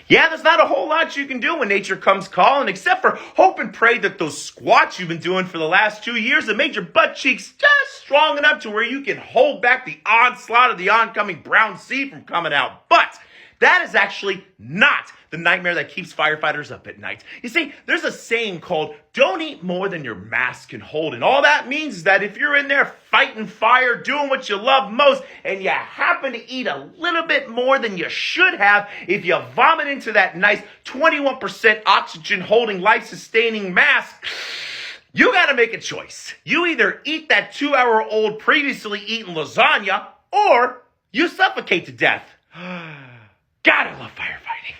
Yeah, there's not a whole lot you can do when nature comes calling, except for hope and pray that those squats you've been doing for the last 2 years have made your butt cheeks just strong enough to where you can hold back the onslaught of the oncoming brown sea from coming out. But that is actually not the nightmare that keeps firefighters up at night. You see, there's a saying called, don't eat more than your mass can hold. And all that means is that if you're in there fighting fire, doing what you love most, and you happen to eat a little bit more than you should have, if you vomit into that nice 21% oxygen holding, life sustaining mask, you got to make a choice. You either eat that 2-hour-old previously eaten lasagna, or you suffocate to death. God, I love firefighting.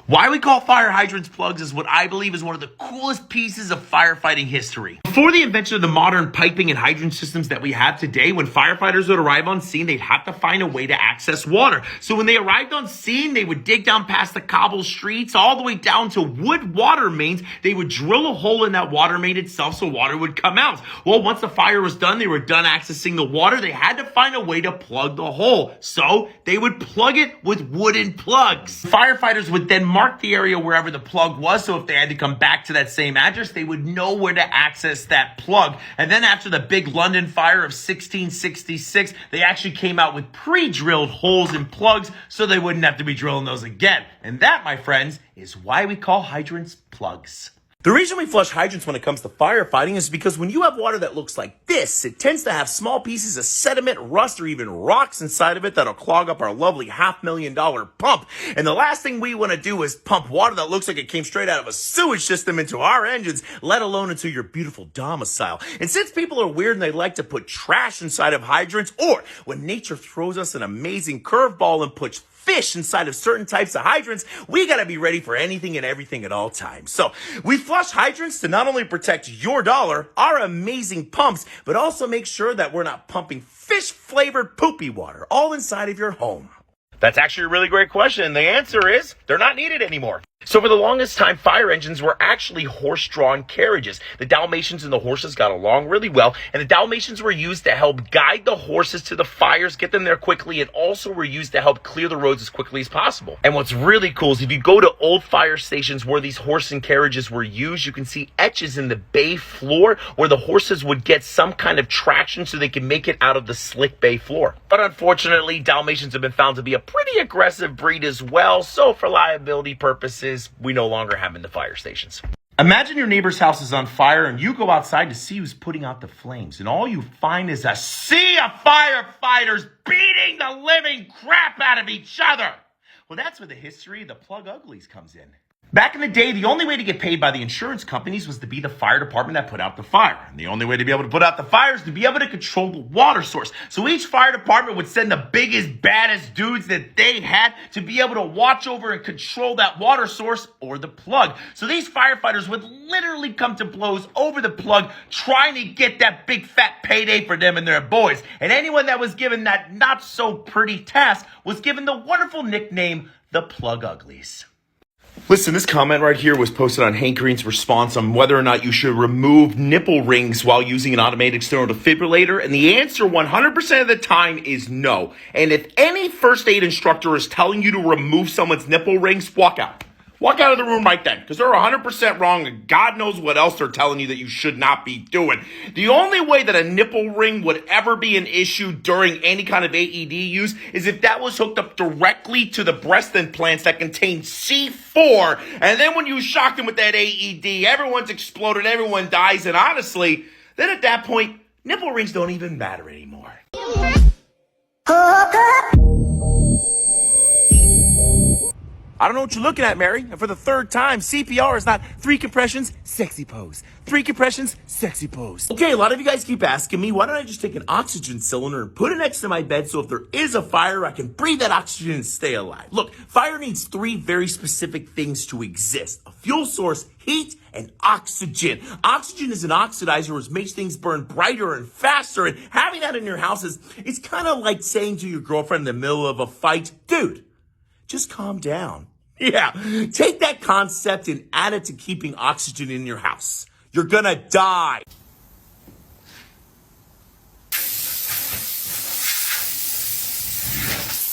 Why we call fire hydrants plugs is what I believe is one of the coolest pieces of firefighting history. Before the invention of the modern piping and hydrant systems that we have today, when firefighters would arrive on scene, they'd have to find a way to access water. So when they arrived on scene, they would dig down past the cobble streets all the way down to wood water mains. They would drill a hole in that water main itself so water would come out. Well, once the fire was done, they were done accessing the water. They had to find a way to plug the hole. So they would plug it with wooden plugs. Firefighters would then mark the area wherever the plug was, so if they had to come back to that same address, they would know where to access that plug. And then after the big London fire of 1666, they actually came out with pre-drilled holes and plugs so they wouldn't have to be drilling those again. And that, my friends, is why we call hydrants plugs. The reason we flush hydrants when it comes to firefighting is because when you have water that looks like this, it tends to have small pieces of sediment, rust, or even rocks inside of it that'll clog up our lovely $500,000 pump. And the last thing we want to do is pump water that looks like it came straight out of a sewage system into our engines, let alone into your beautiful domicile. And since people are weird and they like to put trash inside of hydrants, or when nature throws us an amazing curveball and puts fish inside of certain types of hydrants, we got to be ready for anything and everything at all times. So we flush hydrants to not only protect your dollar, our amazing pumps, but also make sure that we're not pumping fish-flavored poopy water all inside of your home. That's actually a really great question, and the answer is they're not needed anymore. So for the longest time, fire engines were actually horse-drawn carriages. The Dalmatians and the horses got along really well, and the Dalmatians were used to help guide the horses to the fires, get them there quickly, and also were used to help clear the roads as quickly as possible. And what's really cool is if you go to old fire stations where these horse and carriages were used, you can see etches in the bay floor where the horses would get some kind of traction so they can make it out of the slick bay floor. But unfortunately, Dalmatians have been found to be a pretty aggressive breed as well, so for liability purposes, we no longer have in the fire stations. Imagine your neighbor's house is on fire and you go outside to see who's putting out the flames, and all you find is a sea of firefighters beating the living crap out of each other. Well, that's where the history of the plug uglies comes in. Back in the day, the only way to get paid by the insurance companies was to be the fire department that put out the fire. And the only way to be able to put out the fire is to be able to control the water source. So each fire department would send the biggest, baddest dudes that they had to be able to watch over and control that water source or the plug. So these firefighters would literally come to blows over the plug, trying to get that big fat payday for them and their boys. And anyone that was given that not so pretty task was given the wonderful nickname, the Plug Uglies. Listen, this comment right here was posted on Hank Green's response on whether or not you should remove nipple rings while using an automated external defibrillator. And the answer 100% of the time is no. And if any first aid instructor is telling you to remove someone's nipple rings, walk out. Walk out of the room right then, because they're 100% wrong, and God knows what else they're telling you that you should not be doing. The only way that a nipple ring would ever be an issue during any kind of AED use is if that was hooked up directly to the breast implants that contain C4, and then when you shock them with that AED, everyone's exploded, everyone dies, and honestly, then at that point, nipple rings don't even matter anymore. I don't know what you're looking at, Mary. And for the third time, CPR is not 3 compressions, sexy pose. 3 compressions, sexy pose. Okay, a lot of you guys keep asking me, why don't I just take an oxygen cylinder and put it next to my bed so if there is a fire, I can breathe that oxygen and stay alive? Look, fire needs 3 very specific things to exist: a fuel source, heat, and oxygen. Oxygen is an oxidizer, which makes things burn brighter and faster, and having that in your house it's kind of like saying to your girlfriend in the middle of a fight, dude, just calm down. Yeah, take that concept and add it to keeping oxygen in your house. You're gonna die.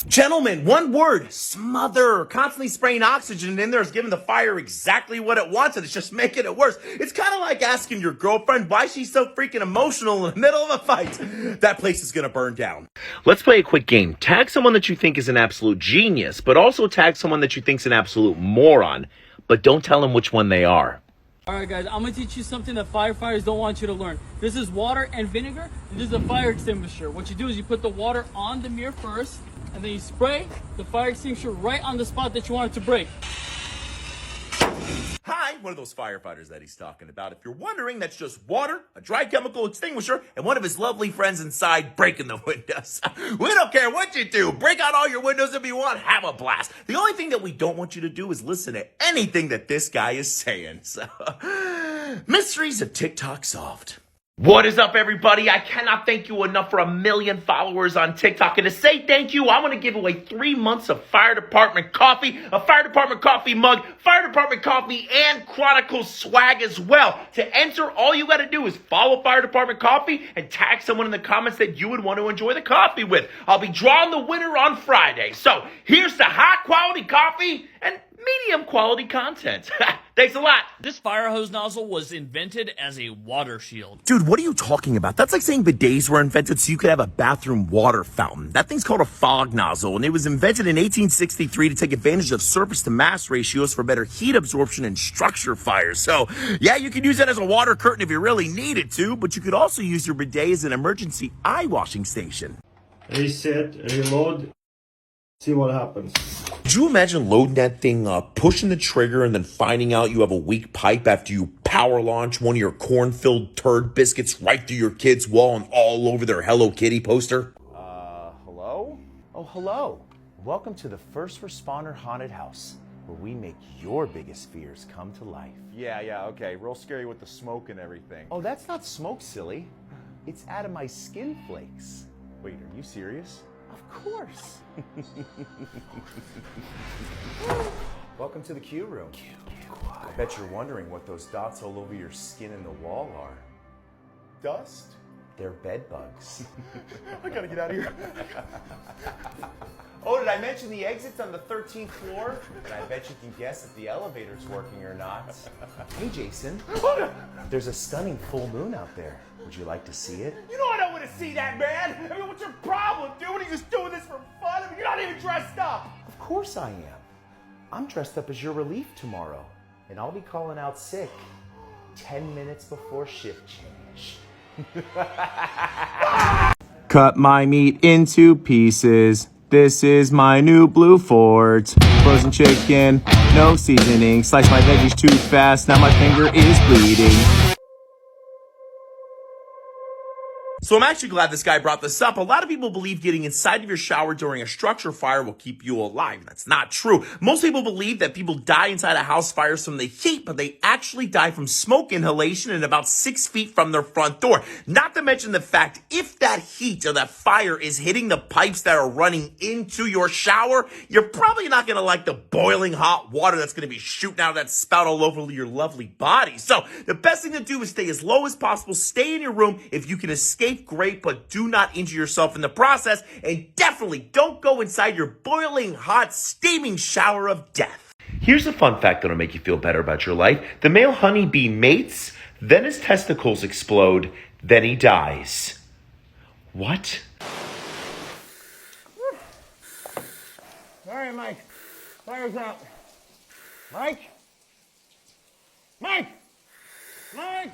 Gentlemen, one word, smother. Constantly spraying oxygen in there is giving the fire exactly what it wants, and it's just making it worse. It's kind of like asking your girlfriend why she's so freaking emotional in the middle of a fight. That place is gonna burn down. Let's play a quick game. Tag someone that you think is an absolute genius, but also tag someone that you think is an absolute moron. But don't tell them which one they are. Alright guys, I'm going to teach you something that firefighters don't want you to learn. This is water and vinegar, and this is a fire extinguisher. What you do is you put the water on the mirror first, and then you spray the fire extinguisher right on the spot that you want it to break. Hi, one of those firefighters that he's talking about. If you're wondering, that's just water, a dry chemical extinguisher, and one of his lovely friends inside breaking the windows. We don't care what you do. Break out all your windows if you want. Have a blast. The only thing that we don't want you to do is listen to anything that this guy is saying. So, mysteries of TikTok solved. What is up, everybody? I cannot thank you enough for 1 million followers on TikTok. And to say thank you, I want to give away 3 months of Fire Department coffee, a Fire Department coffee mug, Fire Department coffee, and Chronicles swag as well. To enter, all you got to do is follow Fire Department coffee and tag someone in the comments that you would want to enjoy the coffee with. I'll be drawing the winner on Friday. So here's the high quality coffee and medium quality content. Thanks a lot. This fire hose nozzle was invented as a water shield. Dude, what are you talking about? That's like saying bidets were invented so you could have a bathroom water fountain. That thing's called a fog nozzle, and it was invented in 1863 to take advantage of surface to mass ratios for better heat absorption and structure fires. So, yeah, you can use it as a water curtain if you really needed to, but you could also use your bidet as an emergency eye washing station. Reset, reload, see what happens. Could you imagine loading that thing up, pushing the trigger, and then finding out you have a weak pipe after you power launch one of your corn-filled turd biscuits right through your kid's wall and all over their Hello Kitty poster? Hello? Oh, hello. Welcome to the First Responder Haunted House, where we make your biggest fears come to life. Yeah, okay. Real scary with the smoke and everything. Oh, that's not smoke, silly. It's out of my skin flakes. Wait, are you serious? Of course. Welcome to the Q room. I bet you're wondering what those dots all over your skin and the wall are. Dust? They're bed bugs. I gotta get out of here. Oh, did I mention the exit's on the 13th floor? And I bet you can guess if the elevator's working or not. Hey, Jason. There's a stunning full moon out there. Would you like to see it? You know I don't want to see that, man! I mean, what's your problem, dude? What, are you just doing this for fun? I mean, you're not even dressed up! Of course I am. I'm dressed up as your relief tomorrow, and I'll be calling out sick 10 minutes before shift change. Cut my meat into pieces. This is my new Blue Fort. Frozen chicken, no seasoning. Slice my veggies too fast, now my finger is bleeding. So I'm actually glad this guy brought this up. A lot of people believe getting inside of your shower during a structure fire will keep you alive. That's not true. Most people believe that people die inside a house fires from the heat, but they actually die from smoke inhalation and about 6 feet from their front door. Not to mention the fact, if that heat or that fire is hitting the pipes that are running into your shower, you're probably not going to like the boiling hot water that's going to be shooting out of that spout all over your lovely body. So the best thing to do is stay as low as possible. Stay in your room. If you can escape, great, but do not injure yourself in the process, and definitely don't go inside your boiling hot steaming shower of death. Here's a fun fact that'll make you feel better about your life. The male honeybee mates, then his testicles explode, then he dies. What? All right, Mike. Fire's out. Mike? Mike! Mike!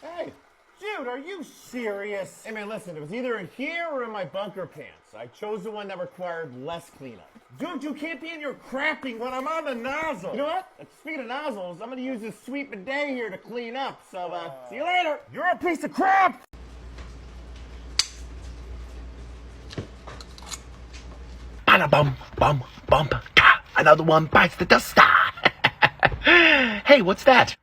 Hey, dude, are you serious? Hey, man, listen, it was either in here or in my bunker pants. I chose the one that required less cleanup. Dude, you can't be in your crapping when I'm on the nozzle. You know what? Speaking of nozzles, I'm gonna use this sweet bidet here to clean up. So, see you later. You're a piece of crap! Bum, bum, bum, ka. Another one bites the dust. Hey, what's that?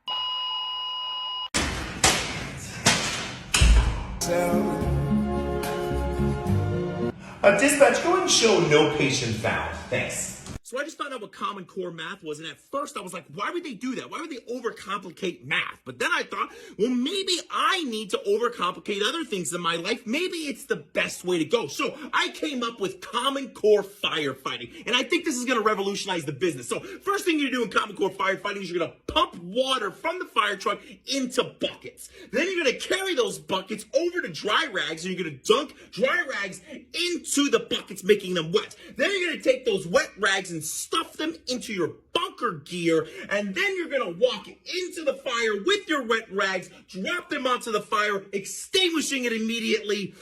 Dispatch, go and show no patient found. Thanks. So I just found out what Common Core math was, and at first I was like, why would they do that? Why would they overcomplicate math? But then I thought, well, maybe I need to overcomplicate other things in my life. Maybe it's the best way to go. So I came up with Common Core firefighting, and I think this is going to revolutionize the business. So first thing you do in Common Core firefighting is you're going to pump water from the fire truck into buckets. Then you're going to carry those buckets over to dry rags, and you're going to dunk dry rags into the buckets, making them wet. Then you're going to take those wet rags and stuff them into your bunker gear, and then you're going to walk into the fire with your wet rags, drop them onto the fire, extinguishing it immediately.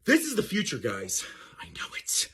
This is the future, guys. I know it.